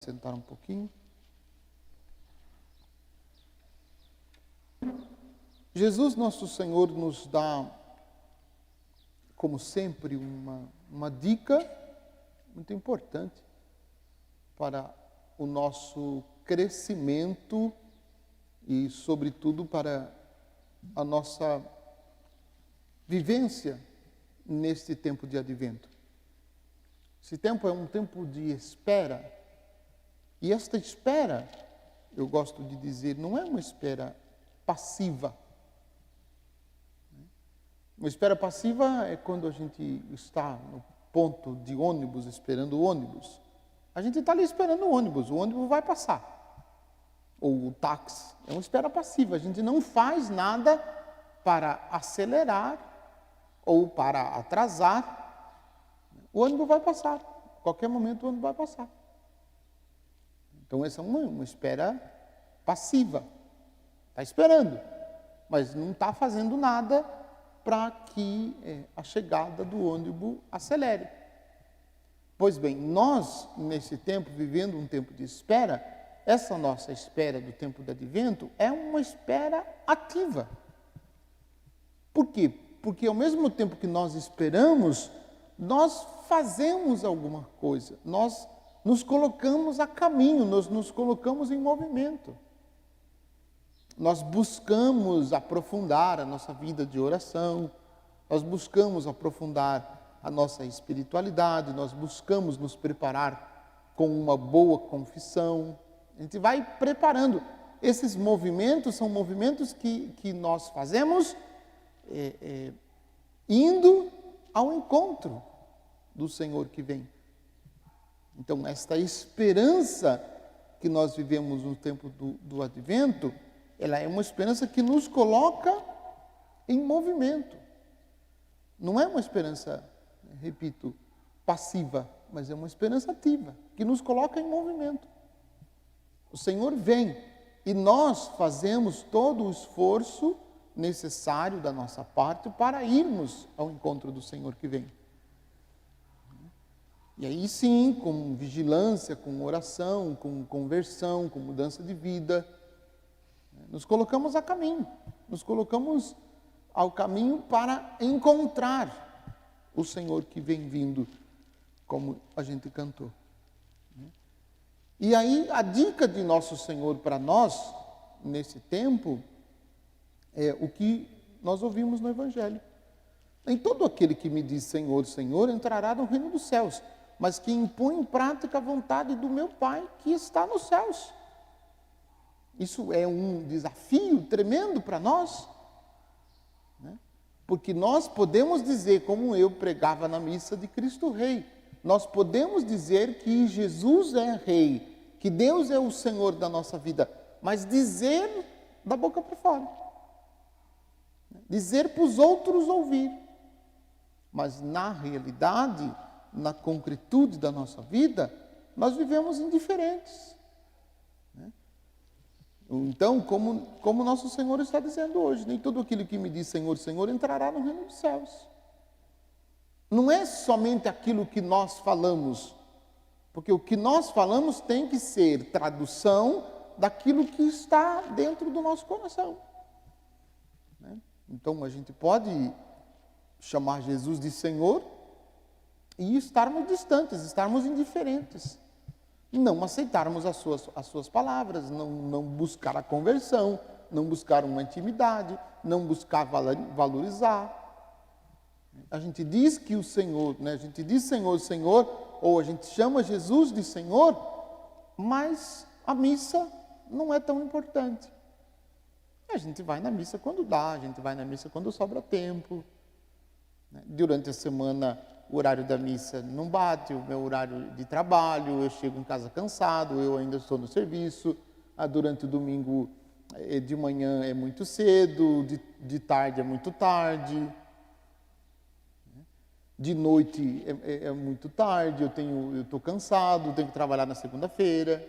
sentar um pouquinho. Jesus, nosso Senhor, nos dá, como sempre, uma dica muito importante para o nosso crescimento e, sobretudo, para a nossa vivência neste tempo de advento. Esse tempo é um tempo de espera. E esta espera, eu gosto de dizer, não é uma espera passiva. Uma espera passiva é quando a gente está no ponto de ônibus, esperando o ônibus. A gente está ali esperando o ônibus vai passar. Ou o táxi. É uma espera passiva. A gente não faz nada para acelerar ou para atrasar. O ônibus vai passar. A qualquer momento o ônibus vai passar. Então essa é uma espera passiva. Está esperando, mas não está fazendo nada para que a chegada do ônibus acelere. Pois bem, nós, nesse tempo, vivendo um tempo de espera, essa nossa espera do tempo do advento é uma espera ativa. Por quê? Porque ao mesmo tempo que nós esperamos, nós fazemos alguma coisa, nós nos colocamos a caminho, nós nos colocamos em movimento. Nós buscamos aprofundar a nossa vida de oração, nós buscamos aprofundar a nossa espiritualidade, nós buscamos nos preparar com uma boa confissão. A gente vai preparando. Esses movimentos são movimentos que nós fazemos indo ao encontro do Senhor que vem. Então, esta esperança que nós vivemos no tempo do advento, ela é uma esperança que nos coloca em movimento. Não é uma esperança, repito, passiva, mas é uma esperança ativa, que nos coloca em movimento. O Senhor vem e nós fazemos todo o esforço necessário da nossa parte para irmos ao encontro do Senhor que vem. E aí sim, com vigilância, com oração, com conversão, com mudança de vida, nos colocamos a caminho, nos colocamos ao caminho para encontrar o Senhor que vem vindo, como a gente cantou. E aí a dica de nosso Senhor para nós, nesse tempo, é o que nós ouvimos no Evangelho. Nem todo aquele que me diz Senhor, Senhor, entrará no reino dos céus, mas quem põe em prática a vontade do meu Pai que está nos céus. Isso é um desafio tremendo para nós, né? Porque nós podemos dizer, como eu pregava na missa de Cristo Rei, nós podemos dizer que Jesus é Rei, que Deus é o Senhor da nossa vida, mas dizer da boca para fora, dizer para os outros ouvir, mas na realidade, na concretude da nossa vida, nós vivemos indiferentes. Então, como nosso Senhor está dizendo hoje, nem todo aquele que me diz Senhor, Senhor, entrará no reino dos céus. Não é somente aquilo que nós falamos, porque o que nós falamos tem que ser tradução daquilo que está dentro do nosso coração. Então, a gente pode chamar Jesus de Senhor e estarmos distantes, estarmos indiferentes. Não aceitarmos as suas palavras, não buscar a conversão, não buscar uma intimidade, não buscar valorizar. A gente diz que o Senhor, né? A gente diz Senhor, Senhor, ou a gente chama Jesus de Senhor, mas a missa não é tão importante. A gente vai na missa quando dá, a gente vai na missa quando sobra tempo. Durante a semana, o horário da missa não bate, o meu horário de trabalho, eu chego em casa cansado, eu ainda estou no serviço, durante o domingo de manhã é muito cedo, de tarde é muito tarde, de noite é muito tarde, eu estou cansado, tenho que trabalhar na segunda-feira.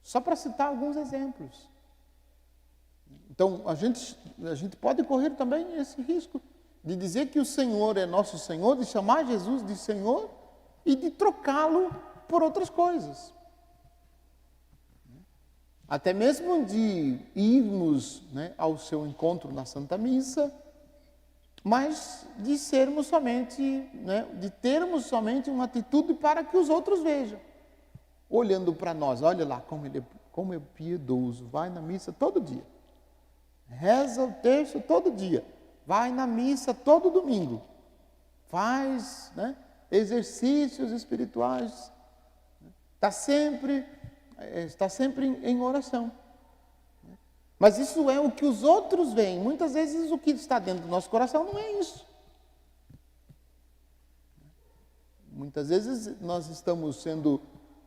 Só para citar alguns exemplos. Então, a gente pode correr também esse risco de dizer que o Senhor é nosso Senhor, de chamar Jesus de Senhor e de trocá-lo por outras coisas. Até mesmo de irmos, né, ao seu encontro na Santa Missa, mas de sermos somente, né, de termos somente uma atitude para que os outros vejam. Olhando para nós, olha lá como é piedoso, vai na missa todo dia. Reza o terço todo dia, vai na missa todo domingo. Faz, né, exercícios espirituais, está sempre em oração. Mas isso é o que os outros veem. Muitas vezes o que está dentro do nosso coração não é isso. Muitas vezes nós estamos sendo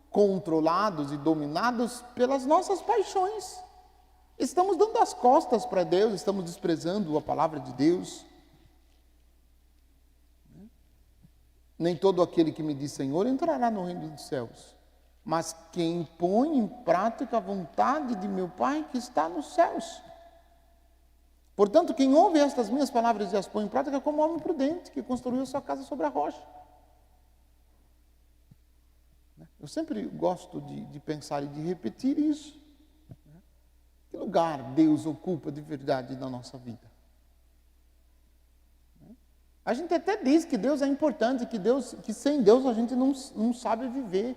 controlados e dominados pelas nossas paixões. Estamos dando as costas para Deus, estamos desprezando a palavra de Deus. Nem todo aquele que me diz Senhor entrará no reino dos céus, mas quem põe em prática a vontade de meu Pai que está nos céus. Portanto, quem ouve estas minhas palavras e as põe em prática é como um homem prudente que construiu sua casa sobre a rocha. Eu sempre gosto de pensar e de repetir isso. Que lugar Deus ocupa de verdade na nossa vida? A gente até diz que Deus é importante, que sem Deus a gente não sabe viver.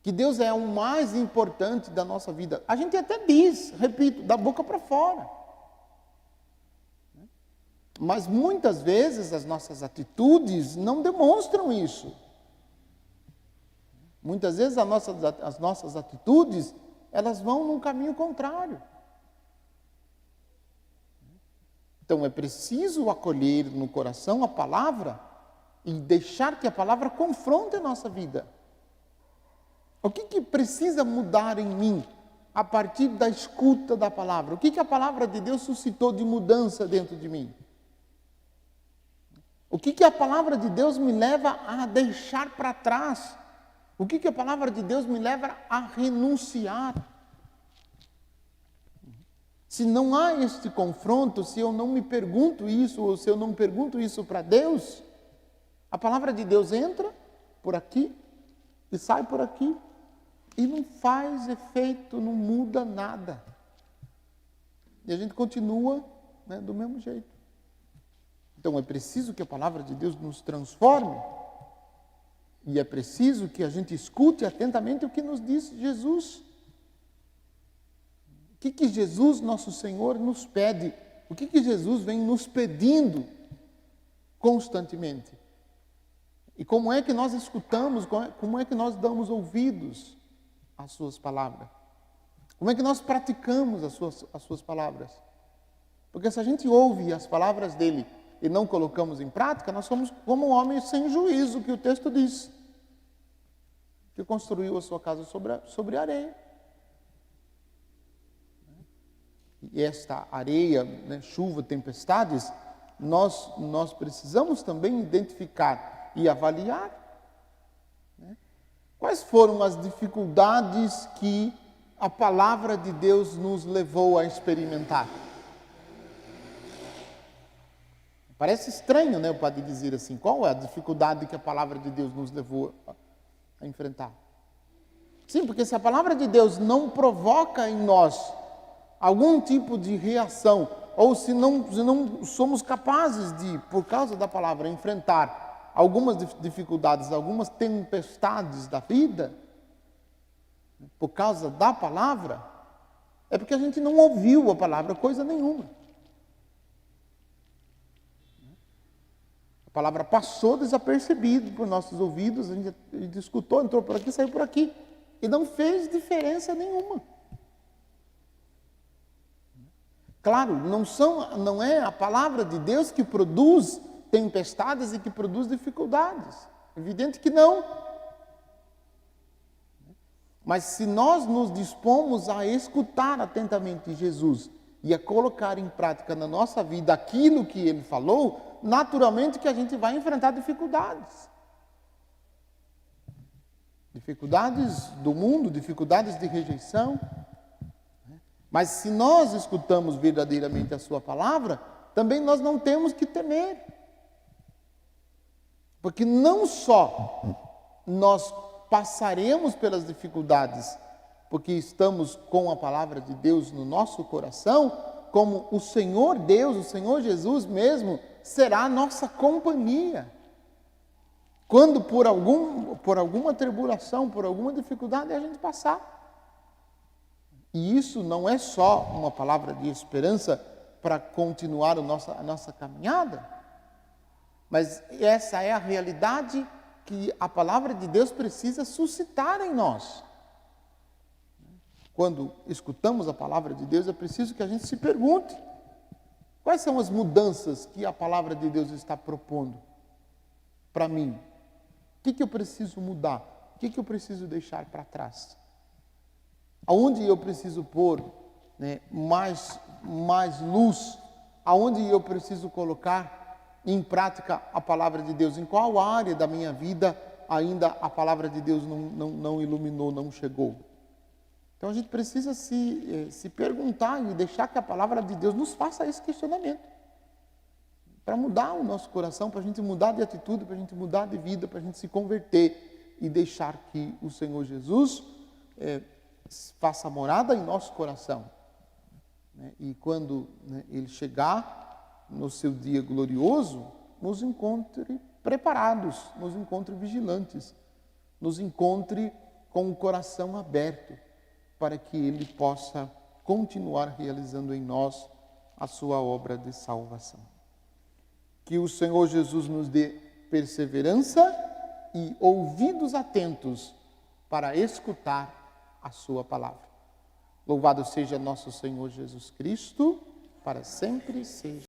Que Deus é o mais importante da nossa vida. A gente até diz, repito, da boca para fora. Mas muitas vezes as nossas atitudes não demonstram isso. Muitas vezes as nossas atitudes, elas vão num caminho contrário. Então é preciso acolher no coração a palavra e deixar que a palavra confronte a nossa vida. O que precisa mudar em mim a partir da escuta da palavra? O que a palavra de Deus suscitou de mudança dentro de mim? O que a palavra de Deus me leva a deixar para trás? O que a palavra de Deus me leva a renunciar? Se não há este confronto, se eu não me pergunto isso, ou se eu não pergunto isso para Deus, a palavra de Deus entra por aqui e sai por aqui e não faz efeito, não muda nada. E a gente continua, né, do mesmo jeito. Então é preciso que a palavra de Deus nos transforme e é preciso que a gente escute atentamente o que nos diz Jesus. O que Jesus, nosso Senhor, nos pede? O que Jesus vem nos pedindo constantemente? E como é que nós escutamos, como é que nós damos ouvidos às suas palavras? Como é que nós praticamos as suas palavras? Porque se a gente ouve as palavras dele e não colocamos em prática, nós somos como um homem sem juízo, que o texto diz, que construiu a sua casa sobre areia. E esta areia, né, chuva, tempestades, nós precisamos também identificar e avaliar, né, quais foram as dificuldades que a palavra de Deus nos levou a experimentar. Parece estranho, né, o padre dizer assim, qual é a dificuldade que a palavra de Deus nos levou a enfrentar? Sim, porque se a palavra de Deus não provoca em nós algum tipo de reação, ou se não somos capazes de, por causa da palavra, enfrentar algumas dificuldades, algumas tempestades da vida, por causa da palavra, é porque a gente não ouviu a palavra coisa nenhuma. A palavra passou desapercebida por nossos ouvidos, a gente escutou, entrou por aqui, saiu por aqui, e não fez diferença nenhuma. Claro, não é a palavra de Deus que produz tempestades e que produz dificuldades. Evidente que não. Mas se nós nos dispomos a escutar atentamente Jesus e a colocar em prática na nossa vida aquilo que ele falou, naturalmente que a gente vai enfrentar dificuldades. Dificuldades do mundo, dificuldades de rejeição. Mas se nós escutamos verdadeiramente a sua palavra, também nós não temos que temer. Porque não só nós passaremos pelas dificuldades, porque estamos com a palavra de Deus no nosso coração, como o Senhor Deus, o Senhor Jesus mesmo, será a nossa companhia. Quando por alguma tribulação, por alguma dificuldade a gente passar. E isso não é só uma palavra de esperança para continuar a nossa caminhada, mas essa é a realidade que a palavra de Deus precisa suscitar em nós. Quando escutamos a palavra de Deus, é preciso que a gente se pergunte: quais são as mudanças que a palavra de Deus está propondo para mim? O que eu preciso mudar? O que eu preciso deixar para trás? Aonde eu preciso pôr, né, mais luz? Aonde eu preciso colocar em prática a palavra de Deus? Em qual área da minha vida ainda a palavra de Deus não iluminou, não chegou? Então a gente precisa se perguntar e deixar que a palavra de Deus nos faça esse questionamento. Para mudar o nosso coração, para a gente mudar de atitude, para a gente mudar de vida, para a gente se converter e deixar que o Senhor Jesus faça morada em nosso coração. E quando Ele chegar no seu dia glorioso, nos encontre preparados, nos encontre vigilantes, nos encontre com o coração aberto, para que Ele possa continuar realizando em nós a sua obra de salvação. Que o Senhor Jesus nos dê perseverança e ouvidos atentos para escutar a sua palavra. Louvado seja nosso Senhor Jesus Cristo, para sempre seja.